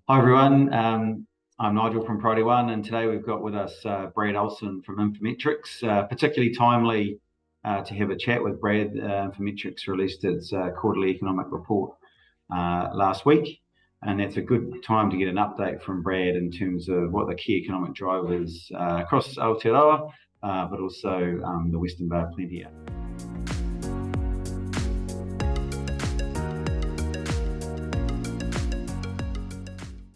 Hi everyone, I'm Nigel from Prioirty, and today we've got with us Brad Olsen from Infometrics. Particularly timely to have a chat with Brad. Infometrics released its quarterly economic report last week, and that's a good time to get an update from Brad in terms of what the key economic drivers across Aotearoa, but also the Western Bay of Plenty.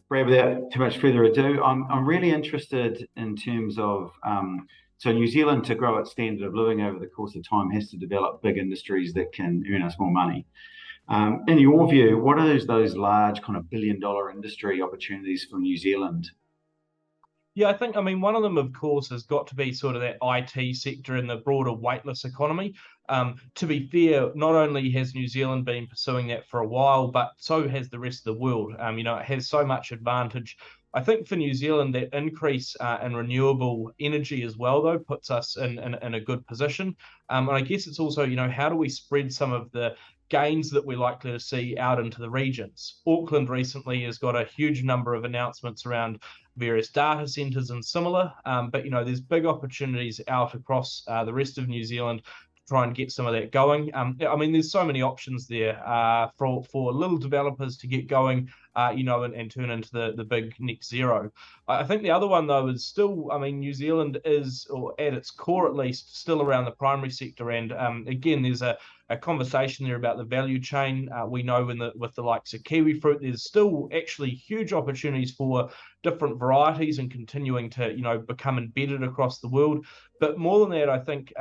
Brad, without too much further ado, I'm really interested in terms of so New Zealand, to grow its standard of living over the course of time, has to develop big industries that can earn us more money. In your view, what are those large kind of billion-dollar industry opportunities for New Zealand? Yeah, I mean, one of them, of course, has got to be sort of that IT sector in the broader weightless economy. To be fair, not only has New Zealand been pursuing that for a while, but so has the rest of the world. It has so much advantage. I think for New Zealand, that increase in renewable energy as well, though, puts us in a good position. And I guess it's also, how do we spread some of the gains that we're likely to see out into the regions? Auckland recently has got a huge number of announcements around various data centers and similar, but there's big opportunities out across the rest of New Zealand to try and get some of that going. I mean, there's so many options there for little developers to get going, and turn into the big net zero. I think the other one, though, is still, New Zealand is, or at its core at least, still around the primary sector. And again, there's a conversation there about the value chain. We know with the likes of kiwi fruit, there's still actually huge opportunities for different varieties and continuing to, become embedded across the world. But more than that, I think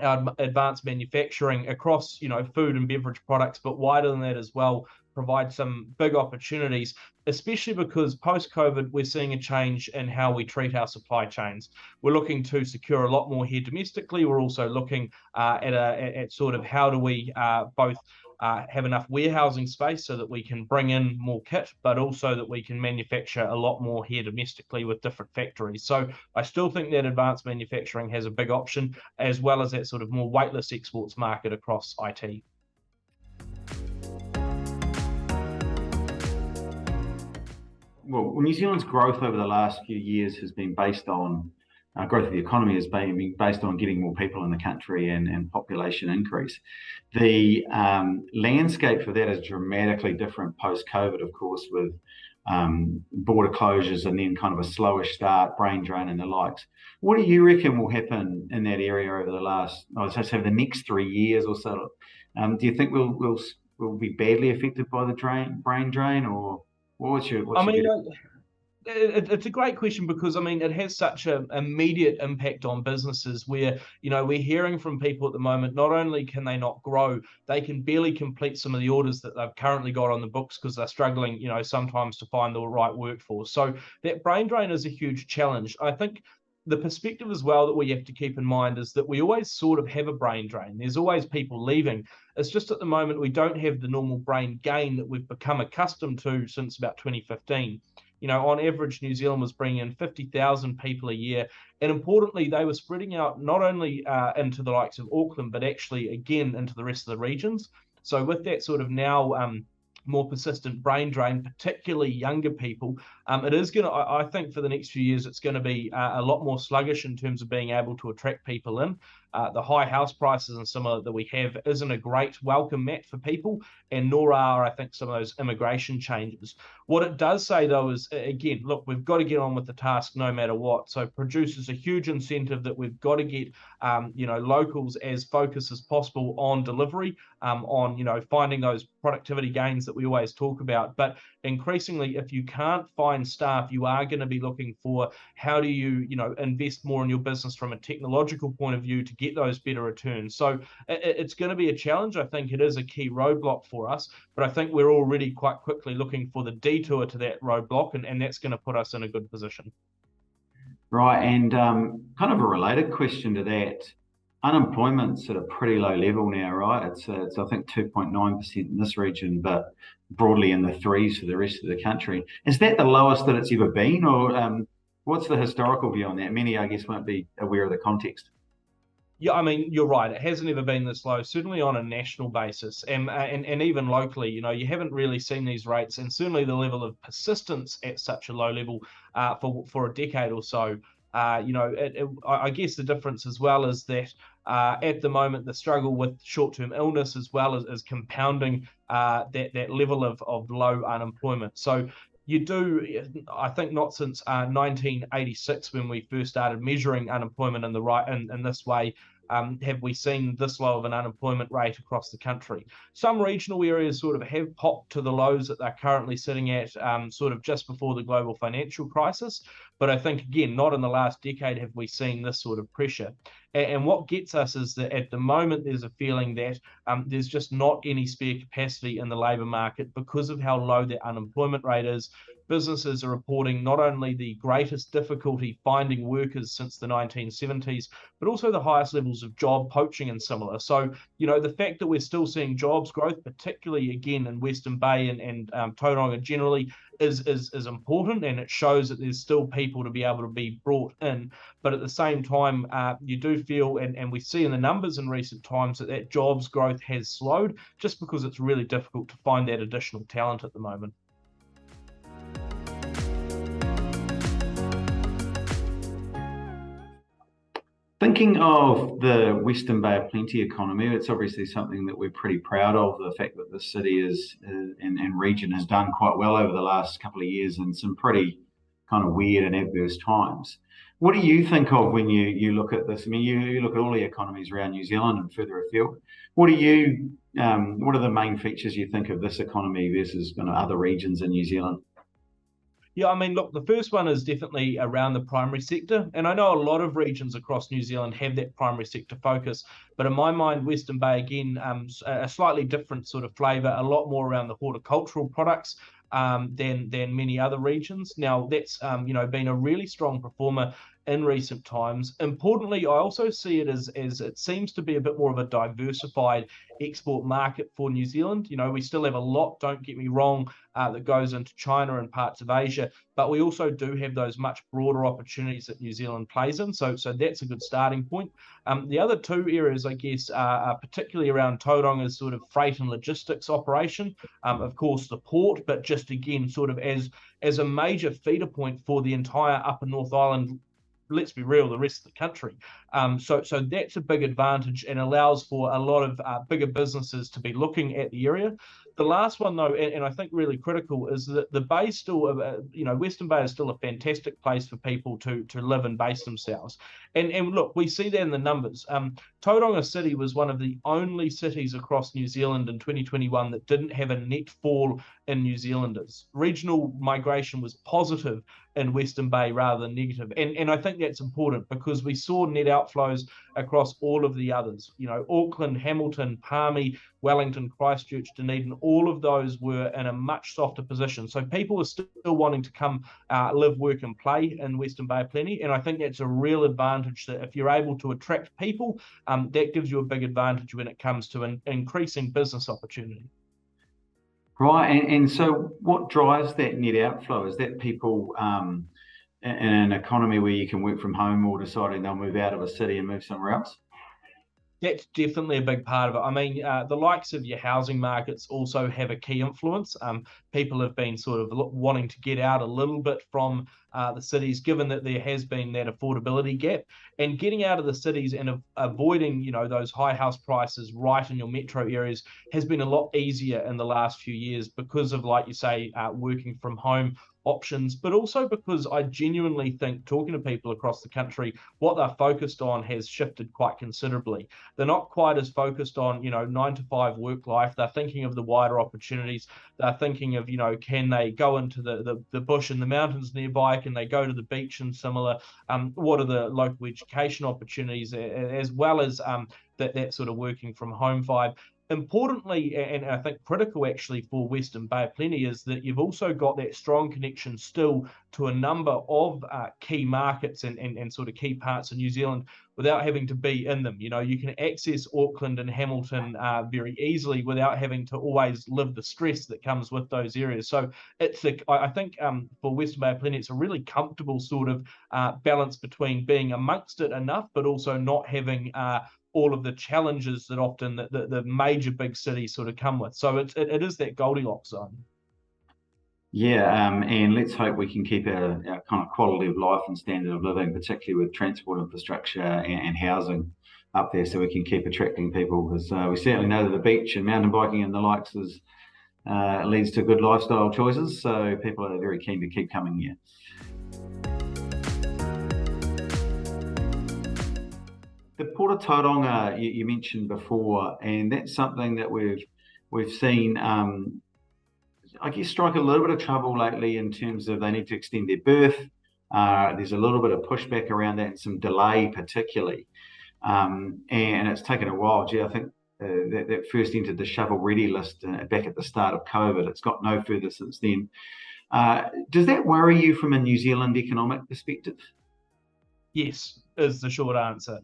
our advanced manufacturing across, food and beverage products, but wider than that as well, provide some big opportunities, especially because post-COVID, we're seeing a change in how we treat our supply chains. We're looking to secure a lot more here domestically. We're also looking at sort of how do we both have enough warehousing space so that we can bring in more kit, but also that we can manufacture a lot more here domestically with different factories. So I still think that advanced manufacturing has a big option, as well as that sort of more weightless exports market across IT. Well, New Zealand's growth over the last few years has been based on growth of the economy has been based on getting more people in the country and population increase. The landscape for that is dramatically different post-COVID, of course, with border closures and then kind of a slowish start, brain drain and the likes. What do you reckon will happen in that area over the next 3 years or so? Do you think we'll be badly affected by the brain drain, or what's your It's a great question because, it has such an immediate impact on businesses where, we're hearing from people at the moment, not only can they not grow, they can barely complete some of the orders that they've currently got on the books because they're struggling, sometimes to find the right workforce. So that brain drain is a huge challenge. I think the perspective as well that we have to keep in mind is that we always sort of have a brain drain. There's always people leaving. It's just at the moment we don't have the normal brain gain that we've become accustomed to since about 2015. On average, New Zealand was bringing in 50,000 people a year. And importantly, they were spreading out not only into the likes of Auckland, but actually, again, into the rest of the regions. So with that sort of now more persistent brain drain, particularly younger people, it is going to, I think for the next few years, it's going to be a lot more sluggish in terms of being able to attract people in. The high house prices and similar that we have isn't a great welcome mat for people, and nor are, I think, some of those immigration changes. What it does say, though, is, again, look, we've got to get on with the task no matter what. So produces a huge incentive that we've got to get, locals as focused as possible on delivery, on, finding those productivity gains that we always talk about. But increasingly, if you can't find staff, you are going to be looking for how do you, invest more in your business from a technological point of view to get those better returns. So it's going to be a challenge. I think it is a key roadblock for us, but I think we're already quite quickly looking for the detour to that roadblock, and that's going to put us in a good position. Right, and kind of a related question to that, unemployment's at a pretty low level now, right? It's I think 2.9% in this region, but broadly in the threes for the rest of the country. Is that the lowest that it's ever been, or what's the historical view on that? Many, I guess, won't be aware of the context. Yeah, I mean, you're right. It hasn't ever been this low, certainly on a national basis, and even locally. You know, you haven't really seen these rates, and certainly the level of persistence at such a low level for a decade or so. You know, I guess the difference as well is that at the moment the struggle with short-term illness as well as compounding that level of low unemployment. So you do, I think, not since 1986 when we first started measuring unemployment in this way. Have we seen this low of an unemployment rate across the country? Some regional areas sort of have popped to the lows that they're currently sitting at sort of just before the global financial crisis. But I think, again, not in the last decade have we seen this sort of pressure. And what gets us is that at the moment there's a feeling that there's just not any spare capacity in the labour market because of how low the unemployment rate is. Businesses are reporting not only the greatest difficulty finding workers since the 1970s, but also the highest levels of job poaching and similar. So, you know, the fact that we're still seeing jobs growth, particularly again in Western Bay and Tauranga generally, is important, and it shows that there's still people to be able to be brought in. But at the same time, you do feel, and we see in the numbers in recent times, that jobs growth has slowed just because it's really difficult to find that additional talent at the moment. Thinking of the Western Bay of Plenty economy, it's obviously something that we're pretty proud of, the fact that the city and region has done quite well over the last couple of years in some pretty kind of weird and adverse times. What do you think of when you look at this? I mean, you look at all the economies around New Zealand and further afield. What are the main features you think of this economy versus other regions in New Zealand? Yeah, I mean, look, the first one is definitely around the primary sector. And I know a lot of regions across New Zealand have that primary sector focus. But in my mind, Western Bay, again, a slightly different sort of flavour, a lot more around the horticultural products than many other regions. Now, that's, been a really strong performer in recent times. Importantly, I also see it as it seems to be a bit more of a diversified export market for New Zealand. You know, we still have a lot, don't get me wrong, that goes into China and parts of Asia, but we also do have those much broader opportunities that New Zealand plays in. So that's a good starting point. The other two areas, I guess, are particularly around Tauranga's sort of freight and logistics operation. Of course, the port, but just again, sort of as a major feeder point for the entire Upper North Island, let's be real, the rest of the country. So that's a big advantage and allows for a lot of bigger businesses to be looking at the area. The last one, though, and I think really critical, is that the Bay still, Western Bay is still a fantastic place for people to live and base themselves. And look, we see that in the numbers. Tauranga City was one of the only cities across New Zealand in 2021 that didn't have a net fall in New Zealanders. Regional migration was positive in Western Bay rather than negative. And I think that's important because we saw net outflows across all of the others. You know, Auckland, Hamilton, Palmy, Wellington, Christchurch, Dunedin, all of those were in a much softer position. So people are still wanting to come live, work and play in Western Bay of Plenty. And I think that's a real advantage, that if you're able to attract people, that gives you a big advantage when it comes to increasing business opportunity. Right, and so what drives that net outflow? Is that people in an economy where you can work from home or deciding they'll move out of a city and move somewhere else? That's definitely a big part of it. I mean, the likes of your housing markets also have a key influence. People have been sort of wanting to get out a little bit from the cities, given that there has been that affordability gap. And getting out of the cities and avoiding, those high house prices right in your metro areas has been a lot easier in the last few years because of, like you say, working from home options, but also because I genuinely think, talking to people across the country, what they're focused on has shifted quite considerably. They're not quite as focused on 9-to-5 work life. They're thinking of the wider opportunities. They're thinking of can they go into the bush and the mountains nearby? Can they go to the beach and similar? What are the local education opportunities, as well as that sort of working from home vibe. Importantly, and I think critical actually for Western Bay of Plenty, is that you've also got that strong connection still to a number of key markets and sort of key parts of New Zealand without having to be in them. You can access Auckland and Hamilton very easily without having to always live the stress that comes with those areas. So I think for Western Bay of Plenty, it's a really comfortable sort of balance between being amongst it enough, but also not having all of the challenges that often the major big cities sort of come with. So it is that Goldilocks zone. Yeah, and let's hope we can keep our kind of quality of life and standard of living, particularly with transport infrastructure and housing up there, so we can keep attracting people, because we certainly know that the beach and mountain biking and the likes leads to good lifestyle choices, so people are very keen to keep coming here. The Port of Tauranga you mentioned before, and that's something that we've seen, I guess, strike a little bit of trouble lately in terms of they need to extend their berth. There's a little bit of pushback around that and some delay particularly. And it's taken a while. I think that first entered the shovel-ready list back at the start of COVID. It's got no further since then. Does that worry you from a New Zealand economic perspective? Yes, is the short answer.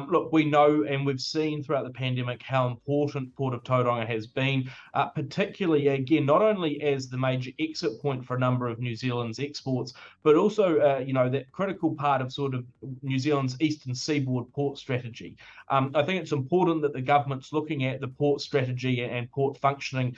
Look, we know and we've seen throughout the pandemic how important Port of Tauranga has been, particularly, again, not only as the major exit point for a number of New Zealand's exports, but also, that critical part of sort of New Zealand's eastern seaboard port strategy. I think it's important that the government's looking at the port strategy and port functioning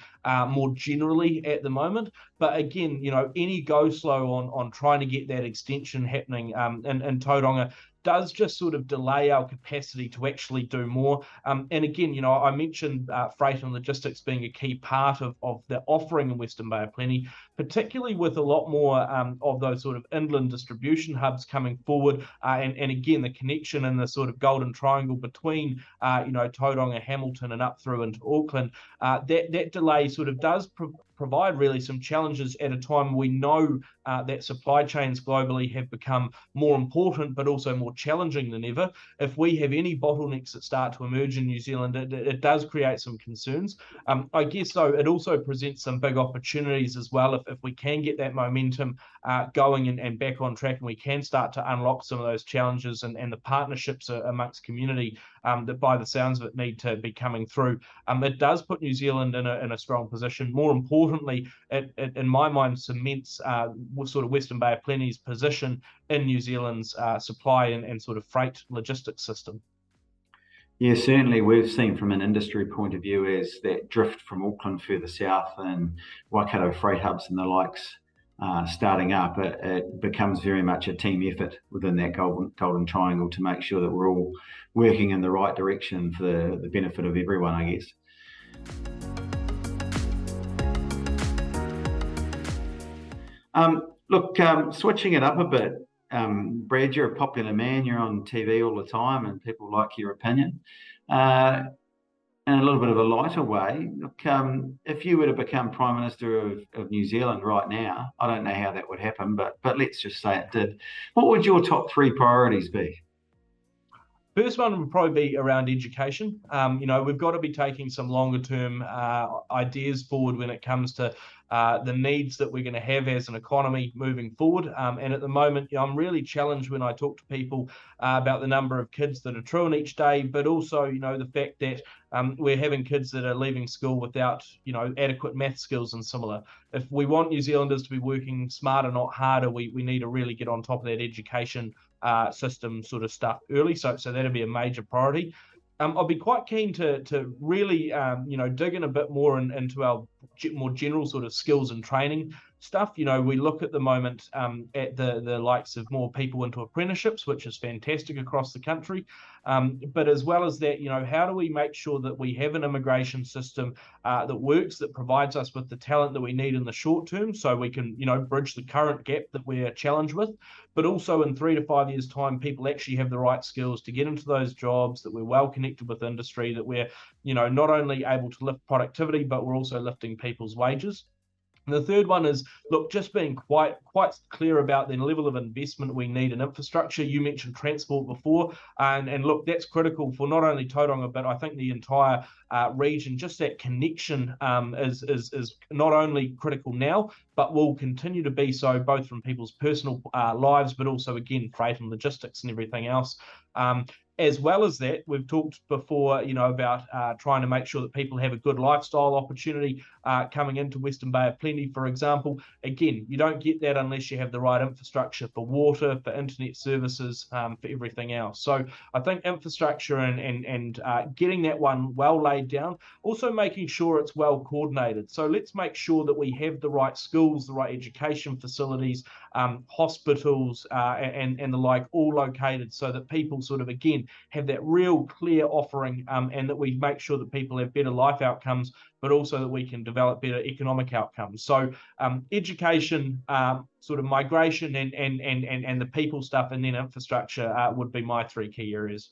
more generally at the moment. But again, any go slow on trying to get that extension happening in Tauranga does just sort of delay our capacity to actually do more. And again, I mentioned freight and logistics being a key part of the offering in Western Bay of Plenty, particularly with a lot more of those sort of inland distribution hubs coming forward. And again, the connection in the sort of golden triangle between, Tauranga, Hamilton, and up through into Auckland, that delay sort of does provide really some challenges at a time we know that supply chains globally have become more important, but also more challenging than ever. If we have any bottlenecks that start to emerge in New Zealand, it does create some concerns. I guess, though, it also presents some big opportunities as well if we can get that momentum going and back on track, and we can start to unlock some of those challenges and the partnerships amongst community that, by the sounds of it, need to be coming through. It does put New Zealand in a strong position. More importantly, it in my mind cements sort of Western Bay of Plenty's position in New Zealand's supply and sort of freight logistics system. Yeah, certainly we've seen from an industry point of view as that drift from Auckland further south and Waikato freight hubs and the likes starting up, it becomes very much a team effort within that golden triangle to make sure that we're all working in the right direction for the benefit of everyone, I guess. Look, switching it up a bit, Brad, you're a popular man, you're on TV all the time and people like your opinion. In a little bit of a lighter way, look, if you were to become Prime Minister of New Zealand right now, I don't know how that would happen, but let's just say it did. What would your top 3 priorities be? First one would probably be around education. We've got to be taking some longer term ideas forward when it comes to the needs that we're going to have as an economy moving forward. And at the moment, I'm really challenged when I talk to people about the number of kids that are truant each day, but also, the fact that we're having kids that are leaving school without, adequate math skills and similar. If we want New Zealanders to be working smarter, not harder, we need to really get on top of that education system sort of stuff early. So that'll be a major priority. I'll be quite keen to really, dig in a bit more into our more general sort of skills and training stuff. We look at the moment at the likes of more people into apprenticeships, which is fantastic across the country. But as well as that, how do we make sure that we have an immigration system that works, that provides us with the talent that we need in the short term, so we can, bridge the current gap that we're challenged with, but also in 3 to 5 years' time, people actually have the right skills to get into those jobs, that we're well connected with industry, that we're, not only able to lift productivity, but we're also lifting people's wages. And the third one is, look, just being quite clear about the level of investment we need in infrastructure. You mentioned transport before, and look, that's critical for not only Tauranga, but I think the entire region. Just that connection is not only critical now, but will continue to be so, both from people's personal lives, but also, again, freight and logistics and everything else. As well as that, we've talked before, about trying to make sure that people have a good lifestyle opportunity coming into Western Bay of Plenty, for example. Again, you don't get that unless you have the right infrastructure for water, for internet services, for everything else. So I think infrastructure and getting that one well laid down, also making sure it's well coordinated. So let's make sure that we have the right schools, the right education facilities, hospitals, and the like, all located, so that people sort of, again, have that real clear offering, and that we make sure that people have better life outcomes, but also that we can develop better economic outcomes. So education, sort of migration, and the people stuff, and then infrastructure would be my three key areas.